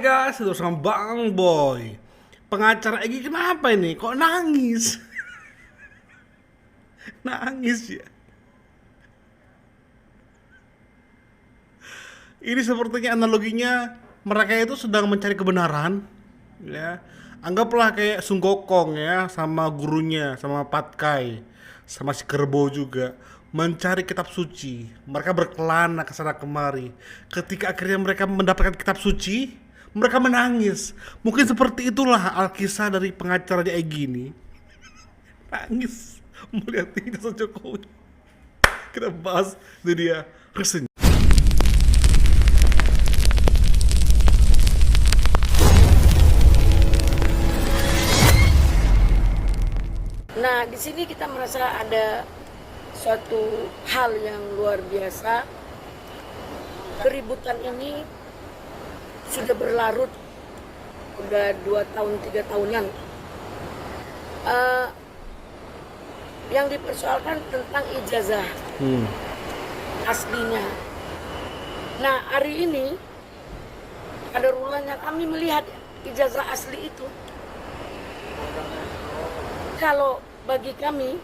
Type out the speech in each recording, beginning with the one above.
guys, itu sama Bang Boy. Pengacara Egi kenapa ini? Kok nangis? Nangis ya. Ini sepertinya analoginya mereka itu sedang mencari kebenaran, ya. Anggaplah kayak Sung Gokong ya, sama gurunya, sama Patkai, sama si Kerbo juga mencari kitab suci. Mereka berkelana ke sana kemari. Ketika akhirnya mereka mendapatkan kitab suci, mereka menangis. Mungkin seperti itulah alkisah dari pengacaranya Egy ini. Nangis melihat ijazah Jokowi. Kita bahas itu dia resennya. Nah, di sini kita merasa ada suatu hal yang luar biasa. Keributan ini sudah berlarut, udah 2 tahun 3 tahunan. Yang dipersoalkan tentang ijazah aslinya. Nah, hari ini ada rulanya kami melihat ijazah asli itu. Kalau bagi kami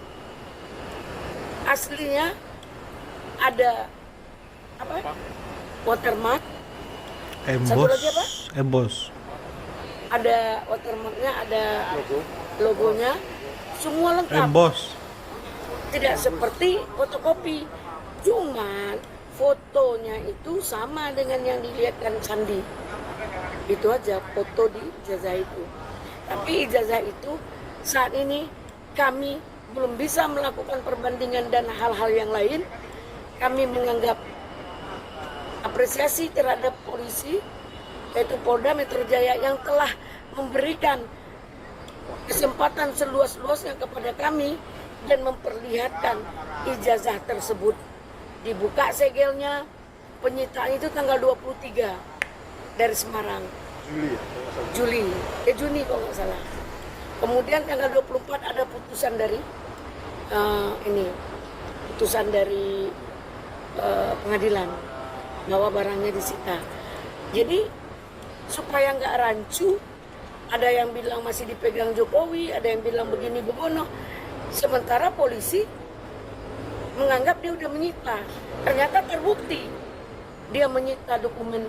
aslinya ada apa? Watermark. Satu lagi apa? Embos. Ada watermarknya, ada logonya, semua lengkap. Embos. Tidak seperti fotokopi. Cuman fotonya itu sama dengan yang dilihatkan Sandi. Itu aja foto di ijazah itu. Tapi ijazah itu saat ini kami belum bisa melakukan perbandingan dan hal-hal yang lain. Kami menganggap apresiasi terhadap polisi, yaitu Polda Metro Jaya yang telah memberikan kesempatan seluas-luasnya kepada kami dan memperlihatkan ijazah tersebut. Dibuka segelnya, penyitaan itu tanggal 23 dari Semarang. Juni kalau nggak salah. Kemudian tanggal 24 ada putusan dari pengadilan bahwa barangnya disita. Jadi supaya nggak rancu, ada yang bilang masih dipegang Jokowi, ada yang bilang begini begono. Sementara polisi menganggap dia udah menyita. Ternyata terbukti dia menyita dokumen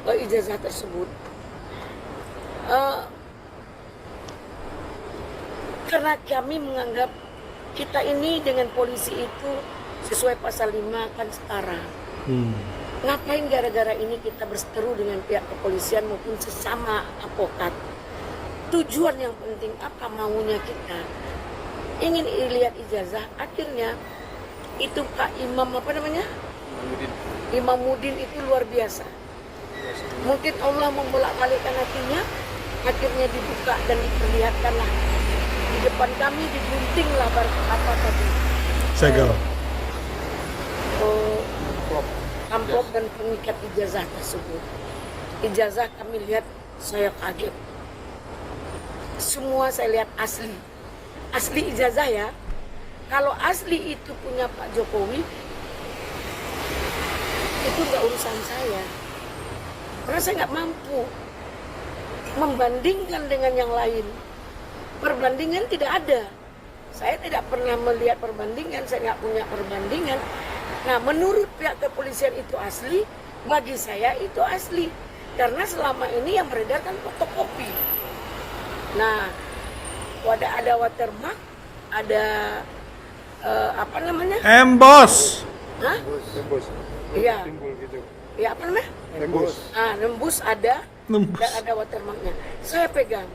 ijazah tersebut. Karena kami menganggap kita ini dengan polisi itu sesuai pasal 5 kan setara. Ngapain gara-gara ini kita berseteru dengan pihak kepolisian maupun sesama advokat? Tujuan yang penting apa maunya kita? Ingin lihat ijazah, akhirnya itu Pak Imam apa namanya? Imam Mudin itu luar biasa. Mungkin Allah membolak-balikkan hatinya, akhirnya dibuka dan diperlihatkanlah. Di depan kami diguntinglah apa tadi? Segel. Amplop dan pengikat ijazah tersebut. Ijazah kami lihat, saya kaget. Semua saya lihat asli. Asli ijazah ya. Kalau asli itu punya Pak Jokowi, itu nggak urusan saya. Karena saya nggak mampu membandingkan dengan yang lain. Perbandingan tidak ada. Saya tidak pernah melihat perbandingan, saya nggak punya perbandingan. Nah, menurut pihak kepolisian itu asli, bagi saya itu asli. Karena selama ini yang beredar kan fotokopi. Nah, ada watermark, ada apa namanya? Embos. Hah? Nembus. Iya. Timbul gitu. Ya apa namanya? Nembus. Nembus ada. Nembus. Dan ada watermarknya. Saya pegang.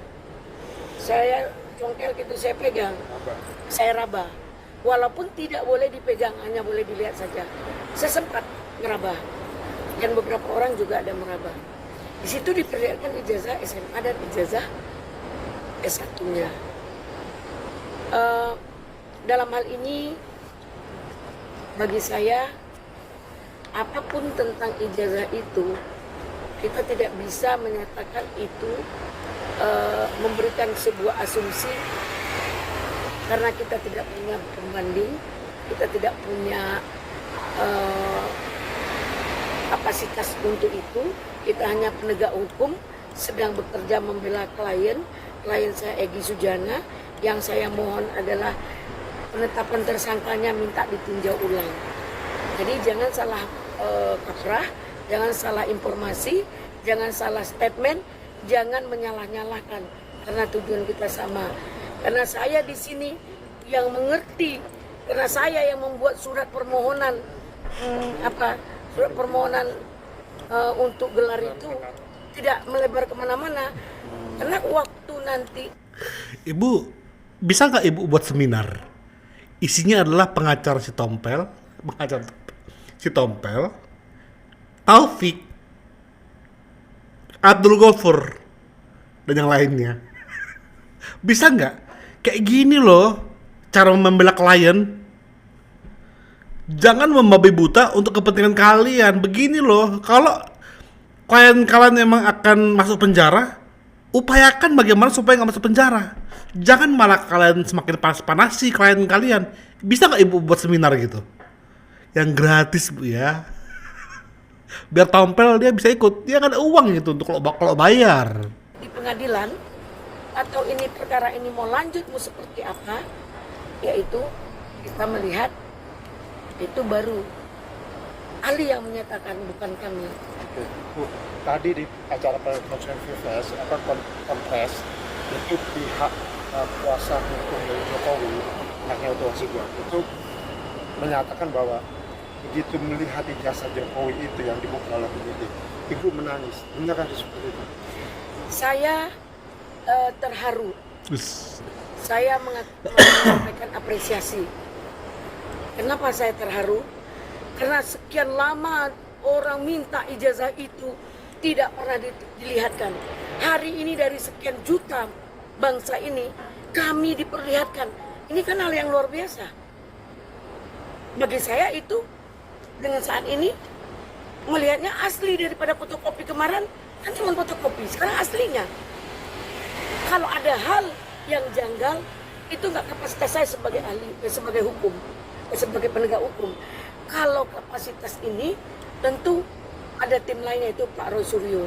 Saya congkel gitu, saya pegang. Saya raba. Walaupun tidak boleh dipegang, hanya boleh dilihat saja. Saya sempat ngeraba. Dan beberapa orang juga ada meraba. Di situ diperlihatkan ijazah SMA dan ijazah S1-nya. Dalam hal ini, bagi saya, apapun tentang ijazah itu, kita tidak bisa menyatakan itu memberikan sebuah asumsi karena kita tidak punya pembanding, kita tidak punya kapasitas untuk itu. Kita hanya penegak hukum, sedang bekerja membela klien saya Egy Sujana. Yang saya mohon adalah penetapan tersangkanya minta ditinjau ulang. Jadi jangan salah kaprah, jangan salah informasi, jangan salah statement, jangan menyalah-nyalahkan karena tujuan kita sama. Karena saya di sini yang mengerti, karena saya yang membuat surat permohonan surat permohonan untuk gelar itu tidak melebar kemana-mana. Karena waktu nanti Ibu, bisa nggak Ibu buat seminar? Isinya adalah pengacara si Tompel, Taufik, Abdul Ghafur, dan yang lainnya. Bisa nggak? Kayak gini loh, cara membela klien. Jangan membabi buta untuk kepentingan kalian. Begini loh, kalau klien kalian emang akan masuk penjara, upayakan bagaimana supaya nggak masuk penjara. Jangan malah kalian semakin panas-panasi klien kalian. Bisa nggak Ibu buat seminar gitu? Yang gratis Bu ya. Biar Tompel dia bisa ikut. Dia nggak ada uang gitu untuk kalau bayar. di pengadilan atau ini perkara ini mau lanjut mau seperti apa, yaitu kita melihat itu baru ahli yang menyatakan, bukan kami. Oke, Bu, tadi di acara konfres itu pihak kuasa hukum dari Jokowi, anaknya Oto Hasibuan, itu menyatakan bahwa begitu melihat ijazah Jokowi itu yang dibuka oleh penyidik, Ibu menangis. Benar kan seperti itu? Saya terharu. Saya menyampaikan apresiasi. Kenapa saya terharu? Karena sekian lama orang minta ijazah itu tidak pernah dilihatkan. Hari ini dari sekian juta bangsa ini kami diperlihatkan. Ini kan hal yang luar biasa. Bagi saya itu dengan saat ini melihatnya asli daripada fotokopi kemarin, kan cuma fotokopi, sekarang aslinya. Kalau ada hal yang janggal, itu nggak kapasitas saya sebagai ahli, sebagai hukum, sebagai penegak hukum. Kalau kapasitas ini tentu ada tim lainnya, itu Pak Roy Suryo.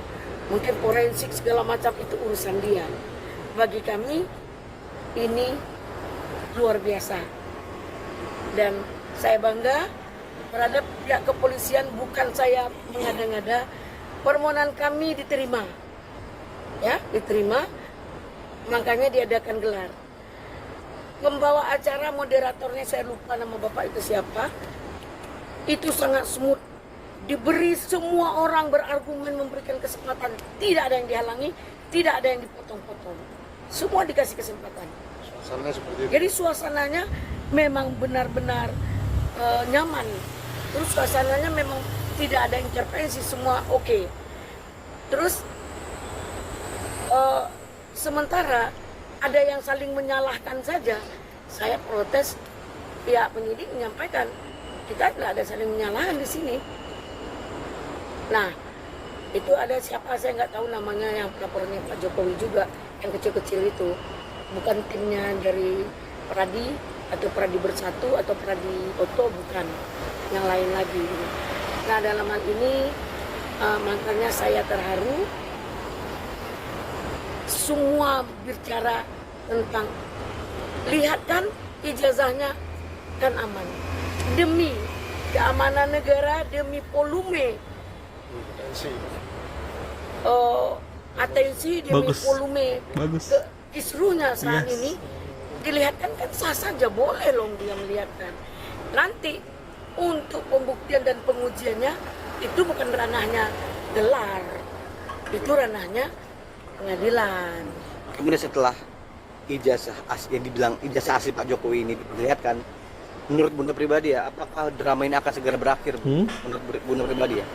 Mungkin forensik segala macam itu urusan dia. Bagi kami ini luar biasa. Dan saya bangga terhadap pihak kepolisian, bukan saya mengada-ngada. Permohonan kami diterima. Ya, diterima. Makanya diadakan gelar. Pembawa acara, moderatornya saya lupa nama bapak itu siapa. Itu sangat smooth. Diberi semua orang berargumen, memberikan kesempatan. Tidak ada yang dihalangi, tidak ada yang dipotong-potong. Semua dikasih kesempatan. Suasananya seperti itu. Jadi suasananya memang benar-benar nyaman. Terus suasananya memang tidak ada intervensi, semua oke. Terus sementara ada yang saling menyalahkan saja, saya protes. Pihak penyidik menyampaikan kita tidak ada saling menyalahkan di sini. Nah, itu ada siapa saya nggak tahu namanya, yang pelapornya Pak Jokowi juga, yang kecil-kecil itu, bukan timnya dari Pradi atau Pradi Bersatu atau Pradi Oto, bukan, yang lain lagi. Nah, dalam hal ini makanya saya terharu. Semua bicara tentang lihat kan ijazahnya kan aman, demi keamanan negara, demi volume atensi, demi Bagus. volume Bagus. kisruhnya saat Yes. ini dilihatkan, kan sah saja, boleh loh dia melihatkan. Nanti untuk pembuktian dan pengujiannya itu bukan ranahnya gelar, itu ranahnya pengadilan. Kemudian setelah ijazah yang dibilang ijazah asli Pak Jokowi ini diperlihatkan, menurut Bunda pribadi ya, apakah drama ini akan segera berakhir? Menurut Bunda pribadi ya?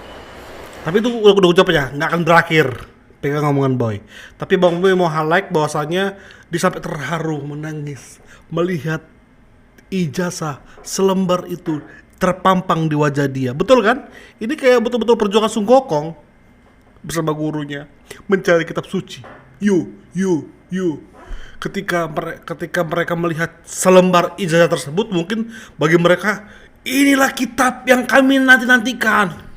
Tapi itu udah jawab ya, nggak akan berakhir. Pegang ngomongan Boy. Tapi Bang Boy mau highlight bahwasannya dia sampai terharu, menangis melihat ijazah selembar itu terpampang di wajah dia. Betul kan? Ini kayak betul-betul perjuangan Sung Gokong bersama gurunya mencari kitab suci. You. Ketika mereka melihat selembar ijazah tersebut, mungkin bagi mereka inilah kitab yang kami nantikan.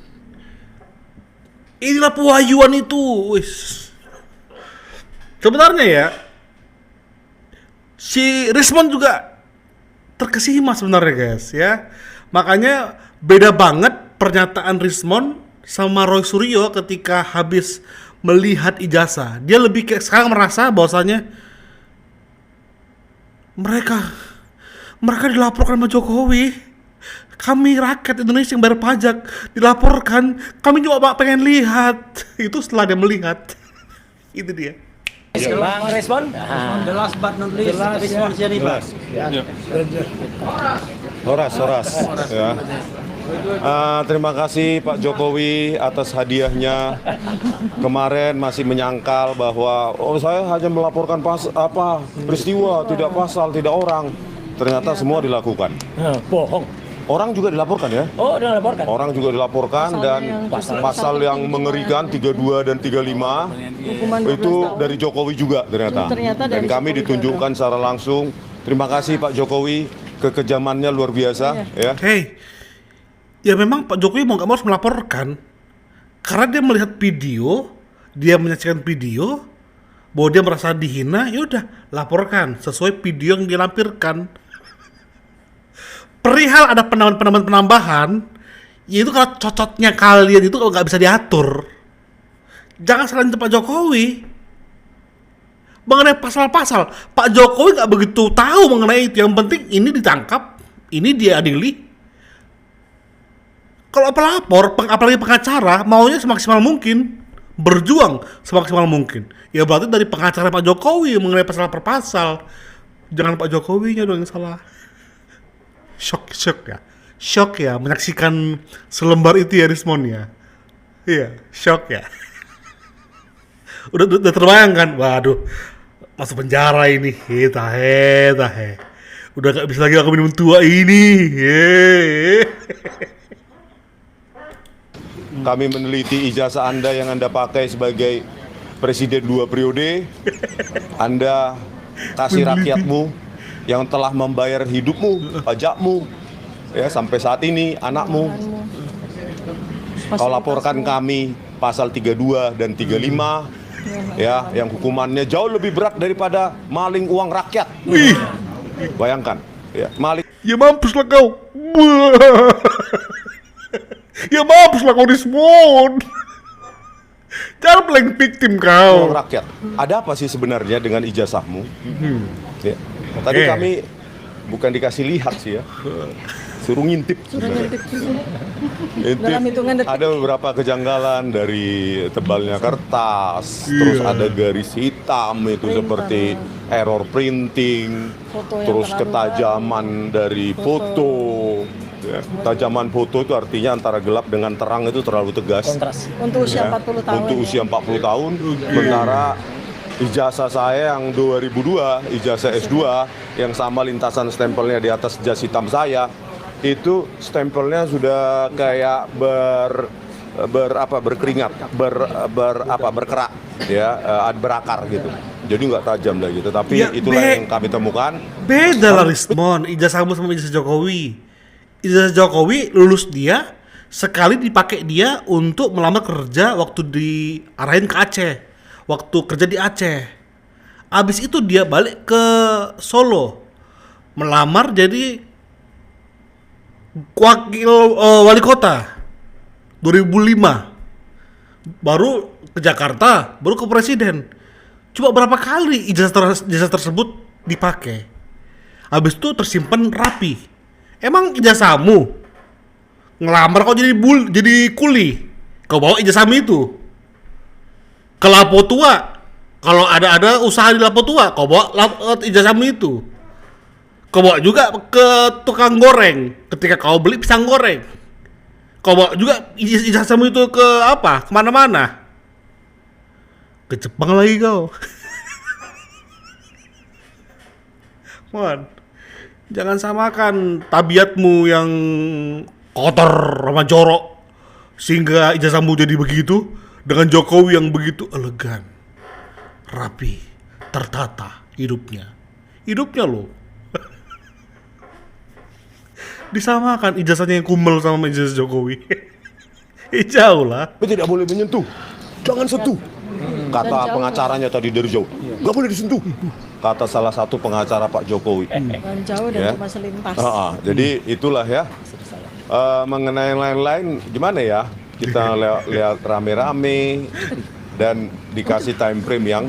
Inilah pewahyuan itu. Wis. Sebenarnya ya, si Rismond juga terkesima sebenarnya guys ya. Makanya beda banget pernyataan Rismond sama Roy Suryo ketika habis melihat ijazah. Dia lebih kayak sekarang merasa bahwasanya mereka dilaporkan sama Jokowi. Kami rakyat Indonesia yang bayar pajak dilaporkan. Kami cuma pengen lihat. Itu setelah dia melihat. Itu dia. Bang respon? The last but not least, respon Syarifah. Horas ya. Terima kasih Pak Jokowi atas hadiahnya. Kemarin masih menyangkal bahwa saya hanya melaporkan peristiwa, tidak pasal, tidak orang. Ternyata semua dilakukan. Bohong. Orang juga dilaporkan ya. Oh, udah laporkan. Orang juga dilaporkan dan pasal yang mengerikan 32 dan 35 itu dari Jokowi juga ternyata. Dan kami ditunjukkan secara langsung. Terima kasih Pak Jokowi, kekejamannya luar biasa ya. Hey, ya memang Pak Jokowi mau nggak mau harus melaporkan karena dia melihat video, dia menyaksikan video bahwa dia merasa dihina, ya udah laporkan sesuai video yang dilampirkan. Perihal ada penambahan, yaitu kalau cocoknya kalian itu kalau nggak bisa diatur, jangan salahin Pak Jokowi. Mengenai pasal-pasal, Pak Jokowi nggak begitu tahu mengenai itu. Yang penting ini ditangkap, ini diadili. Kalau pelapor, apalagi pengacara, maunya semaksimal mungkin, berjuang semaksimal mungkin. Ya berarti dari pengacara Pak Jokowi mengenai pasal per pasal, jangan Pak Jokowinya dong yang salah. Shock ya menyaksikan selembar itu ya Rismond ya. Iya, shock ya. udah terbayang kan, waduh, masuk penjara ini, tahe. Udah gak bisa lagi aku minum tua ini. Kami meneliti ijazah Anda yang Anda pakai sebagai presiden 2 periode. Anda kasih rakyatmu yang telah membayar hidupmu, pajakmu, ya sampai saat ini, anakmu. Kau laporkan kami pasal 32 dan 35, ya, yang hukumannya jauh lebih berat daripada maling uang rakyat. Bayangkan, ya, maling. Ya mampuslah kau. Ya mampuslah kau Rismond. Jangan playing victim kau. Uang rakyat. Ada apa sih sebenarnya dengan ijazahmu? Ya. Tadi kami bukan dikasih lihat sih ya, suruh ngintip. Dalam hitungan detik. Ada beberapa kejanggalan dari tebalnya kertas, terus ada garis hitam itu seperti error printing, terus ketajaman dari foto. Ya, ketajaman foto itu artinya antara gelap dengan terang itu terlalu tegas. Kontras. Untuk usia 40 tahun. Untuk usia 40 tahun, sementara ijazah saya yang 2002, ijazah S2 yang sama lintasan stempelnya di atas jas hitam saya, itu stempelnya sudah kayak berkeringat, berkerak ya, berakar gitu. Jadi nggak tajam lah gitu. Tapi Ya, itulah yang kami temukan. Beda lah Rismond, ijazahmu sama ijazah Jokowi. Ijazah Jokowi lulus dia sekali dipakai dia untuk melamar kerja waktu diarahin ke Aceh. Waktu kerja di Aceh. Abis itu dia balik ke Solo. Melamar jadi wakil wali kota 2005. Baru ke Jakarta, baru ke presiden. Coba berapa kali ijazah tersebut dipakai. Abis itu tersimpan rapi. Emang ijazahmu ngelamar kok jadi kuli? Kau bawa ijazahmu itu ke Lapo Tua, kalau ada usaha di Lapo Tua, kau bawa ijazahmu itu. Kau bawa juga ke tukang goreng ketika kau beli pisang goreng. Kau bawa juga ijazahmu itu ke apa? Kemana-mana. Ke Jepang lagi kau. Man, jangan samakan tabiatmu yang kotor sama jorok sehingga ijazahmu jadi begitu dengan Jokowi yang begitu elegan, rapi, tertata hidupnya loh. Disamakan ijazahnya yang kumel sama ijazah Jokowi. Jauh lah. Tidak boleh menyentuh, jangan sentuh. Kata pengacaranya tadi dari jauh, nggak boleh disentuh. Kata salah satu pengacara Pak Jokowi. Dan jauh Ya. dan cuma selintas. Jadi itulah ya. Mengenai yang lain-lain gimana ya? Kita lihat rame-rame dan dikasih time frame yang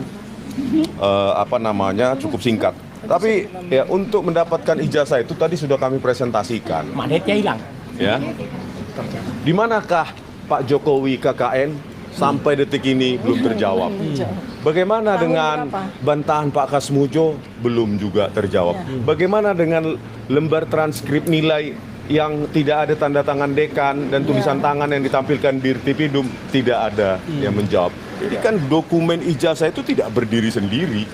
cukup singkat. Tapi ya untuk mendapatkan ijazah itu tadi sudah kami presentasikan. Mandatnya hilang. Ya. Di manakah Pak Jokowi KKN sampai detik ini belum terjawab? Bagaimana Tahun dengan berapa? bantahan Pak Kasmujo belum juga terjawab? Bagaimana dengan lembar transkrip nilai yang tidak ada tanda tangan dekan dan tulisan tangan yang ditampilkan di Irtipidum tidak ada yang menjawab? Jadi kan dokumen ijazah itu tidak berdiri sendiri,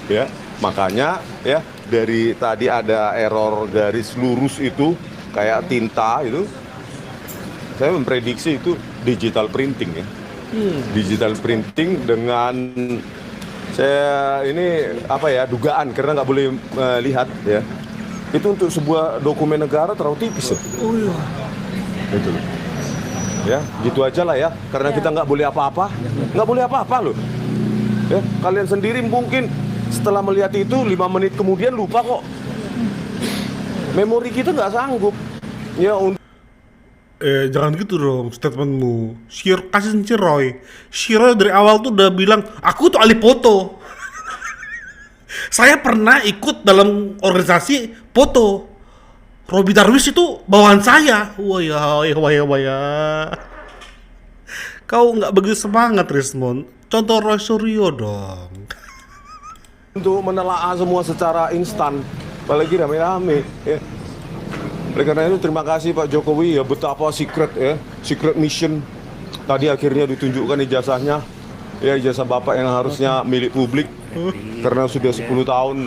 ya. Makanya ya dari tadi ada error garis lurus itu kayak tinta itu, saya memprediksi itu digital printing ya. Digital printing dengan saya ini dugaan karena nggak boleh lihat ya. Itu untuk sebuah dokumen negara terlalu tipis ya. Gitu loh. Ya, gitu aja lah ya. Karena kita nggak boleh apa-apa, loh. Ya, kalian sendiri mungkin setelah melihat itu 5 menit kemudian lupa kok. Memori kita nggak sanggup. Ya Jangan gitu dong statementmu. Kasih si Roy. Si Roy dari awal tuh udah bilang, aku tuh ahli foto. Saya pernah ikut dalam organisasi foto. Robi Darwis itu bawaan saya. Wah ya. Kau nggak begitu semangat, Rismond. Contoh Roy Suryo dong. untuk menelaah semua secara instan, apalagi rame-rame ya. Oleh karena itu terima kasih Pak Jokowi ya, betapa secret mission tadi akhirnya ditunjukkan ijazahnya ya, ijazah Bapak yang harusnya milik publik karena sudah 10 tahun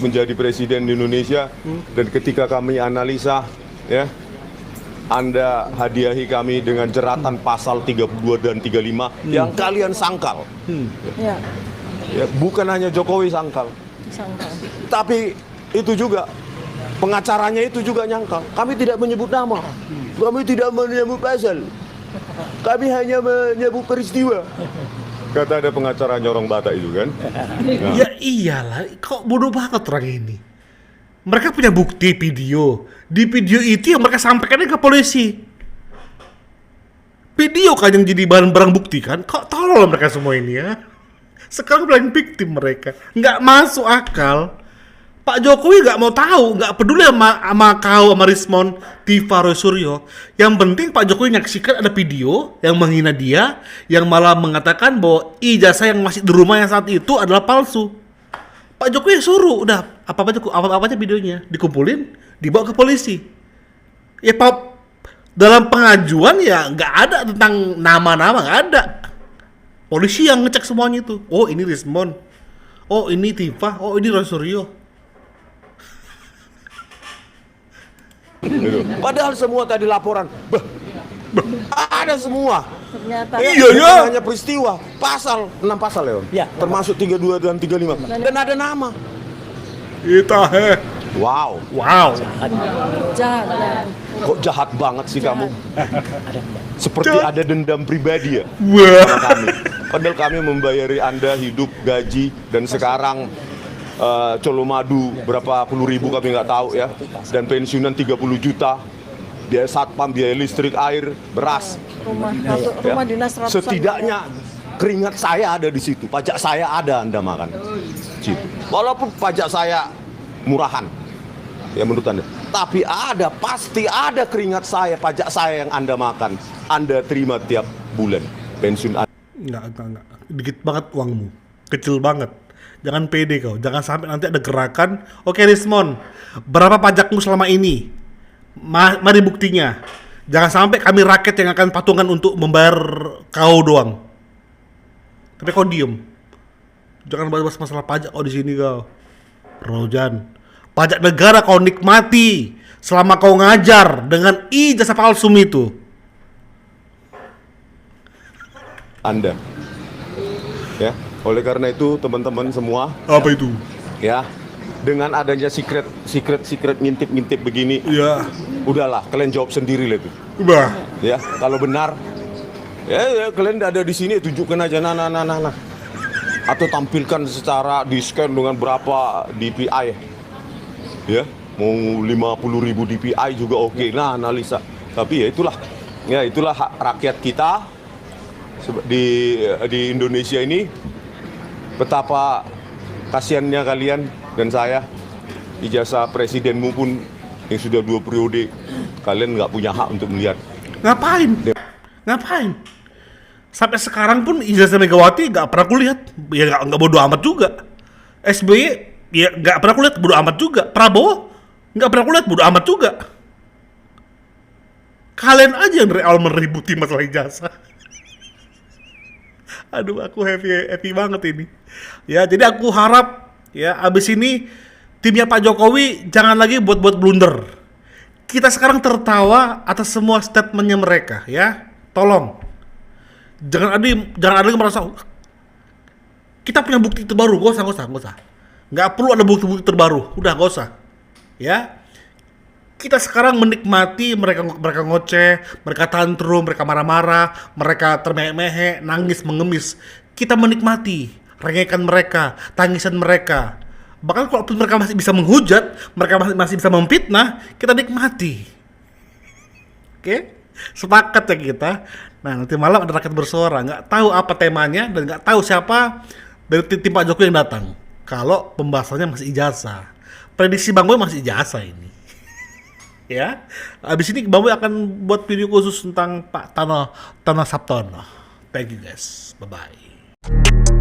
menjadi presiden di Indonesia. Dan ketika kami analisa ya, Anda hadiahi kami dengan jeratan pasal 32 dan 35 yang kalian sangkal. Ya, bukan hanya Jokowi sangkal, tapi itu juga pengacaranya itu juga nyangkal. Kami tidak menyebut nama, kami tidak menyebut pasal, kami hanya menyebut peristiwa. Kata ada pengacara nyorong Batak itu kan. Nah. Ya iyalah, kok bodoh banget orang ini. Mereka punya bukti video. Di video itu yang mereka sampaikan ke polisi. Video kan yang jadi bahan barang bukti kan. Kok tolol mereka semua ini ya. Sekarang playing victim mereka. Nggak masuk akal. Pak Jokowi nggak mau tahu, nggak peduli sama kau, sama Rismond, Tiva, Roy Suryo. Yang penting Pak Jokowi nyaksikan ada video yang menghina dia, yang malah mengatakan bahwa ijazah yang masih di rumah yang saat itu adalah palsu. Pak Jokowi suruh, udah apa aja videonya dikumpulin, dibawa ke polisi. Ya Pak, dalam pengajuan ya nggak ada tentang nama-nama, nggak ada. Polisi yang ngecek semuanya itu. Oh ini Rismond, oh ini Tiva, oh ini Roy Suryo. Gitu. Padahal semua tadi laporan, ada semua. Ternyata Bukan hanya peristiwa, pasal 6 pasal ya, Ya. termasuk 32 dan 35 dan ada nama. Wow, jahat. kok jahat banget sih kamu? Seperti ada dendam pribadi ya Wah. sama kami. Padahal kami membayari Anda hidup, gaji, dan sekarang colomadu berapa puluh ribu kami nggak tahu ya, dan pensiunan 30 juta, biaya satpam, biaya listrik, air, beras. Rumah dinas ratusan. Setidaknya keringat saya ada di situ, pajak saya ada Anda makan. Situ. Walaupun pajak saya murahan, ya menurut Anda, tapi pasti ada keringat saya, pajak saya yang Anda makan, Anda terima tiap bulan pensiun Anda. Enggak. Dikit banget uangmu. Kecil banget. Jangan pede kau. Jangan sampai nanti ada gerakan. Oke Rismond, berapa pajakmu selama ini? Mari buktinya. Jangan sampai kami rakyat yang akan patungan untuk membayar kau doang. Tapi kau diem. Jangan bahas masalah pajak kau di sini kau. Rojan. Pajak negara kau nikmati selama kau ngajar dengan ijazah palsu itu. Anda. Ya, oleh karena itu teman-teman semua, Apa itu? ya, dengan adanya secret ngintip begini, Ya. udahlah kalian jawab sendiri lah itu. Bah. Ya, kalau benar, ya kalian ada di sini tunjukkan aja, nah. atau tampilkan secara di scan dengan berapa DPI, ya, mau 50.000 DPI juga oke. Nah, analisa. Tapi ya itulah hak rakyat kita di Indonesia ini. Betapa kasihannya kalian dan saya, ijazah presidenmu pun yang sudah 2 periode, kalian nggak punya hak untuk melihat. Ngapain? Sampai sekarang pun ijazah Megawati nggak pernah kulihat. Ya nggak bodo amat juga. SBY ya nggak pernah kulihat, bodo amat juga. Prabowo nggak pernah kulihat, bodo amat juga. Kalian aja yang dari awal meributi masalah ijazah. Aduh, aku happy banget ini. Ya, jadi aku harap ya abis ini timnya Pak Jokowi jangan lagi buat blunder. Kita sekarang tertawa atas semua statementnya mereka, ya. Tolong. Jangan ada yang merasa kita punya bukti terbaru. Gak usah. Nggak perlu ada bukti terbaru. Udah, gak usah. Ya. Kita sekarang menikmati mereka ngoceh, mereka tantrum, mereka marah-marah, mereka termehek-mehek, nangis, mengemis. Kita menikmati rengekan mereka, tangisan mereka. Bahkan kalau mereka masih bisa menghujat, mereka masih bisa memfitnah, kita nikmati. Oke? Sepakat ya kita. Nah, nanti malam ada rakyat bersuara, nggak tahu apa temanya dan nggak tahu siapa dari tim Pak Jokowi yang datang. Kalau pembahasannya masih ijazah. Prediksi Bang Boy masih ijazah ini. Ya, abis ini Bang Boy akan buat video khusus tentang Pak Tano Sabtono. Thank you guys, bye bye.